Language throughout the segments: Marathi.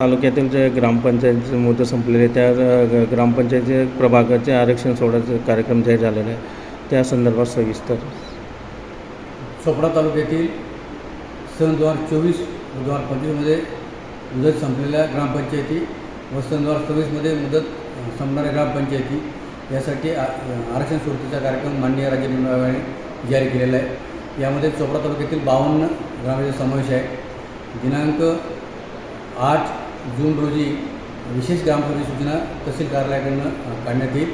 तालुक्यातील जे ग्रामपंचायतीचे मुदत संपलेले त्या ग्रामपंचायतीचे प्रभागाचे आरक्षण सोडायचा कार्यक्रम जाहीर झालेला आहे, त्या संदर्भात सविस्तर. चोपडा तालुक्यातील सन 2024-2025मध्ये मुदत संपलेल्या ग्रामपंचायती व सन 2026मध्ये मुदत संपणाऱ्या ग्रामपंचायती यासाठी आरक्षण सोडतीचा कार्यक्रम माननीय राज्य निवडणूक आयोगाने जारी केलेला आहे. यामध्ये चोपडा तालुक्यातील 52 ग्रामांचा समावेश आहे. दिनांक 8 जून रोजी विशेष ग्रामसभेची सूचना तहसील कार्यालयाकडून काढण्यात येईल.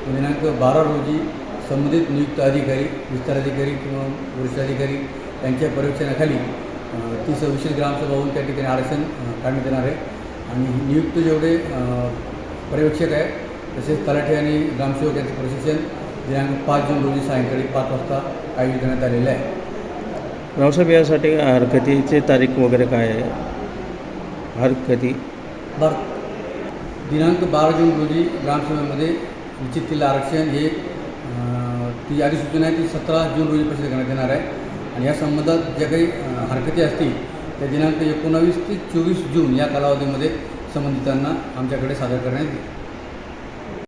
दिनांक 12 रोजी संबंधित नियुक्त अधिकारी, विस्तार अधिकारी किंवा वरिष्ठ अधिकारी यांच्या पर्यवेक्षणाखाली 30 विशेष ग्रामसभा होऊन त्या ठिकाणी आरक्षण काढण्यात येणार आहे. आणि नियुक्त जेवढे पर्यवेक्षक आहे तसेच तलाठी आणि ग्रामसेवक यांचे प्रशिक्षण दिनांक 5 जून रोजी सायंकाळी 5 वाजता आयोजित करण्यात आलेलं आहे. रावसाहेब, यासाठी हरकतीची तारीख वगैरे काय आहे? हरकती दिनांक 12 जून रोजी ग्रामसभेमध्ये निश्चित केलेलं आरक्षण हे ती अधिसूचना आहे ती 17 जून रोजी प्रसिद्ध करण्यात येणार आहे. आणि या संबंधात ज्या काही हरकती असतील त्या दिनांक 19 ते 24 जून या कालावधीमध्ये संबंधितांना आमच्याकडे सादर करण्यात येईल.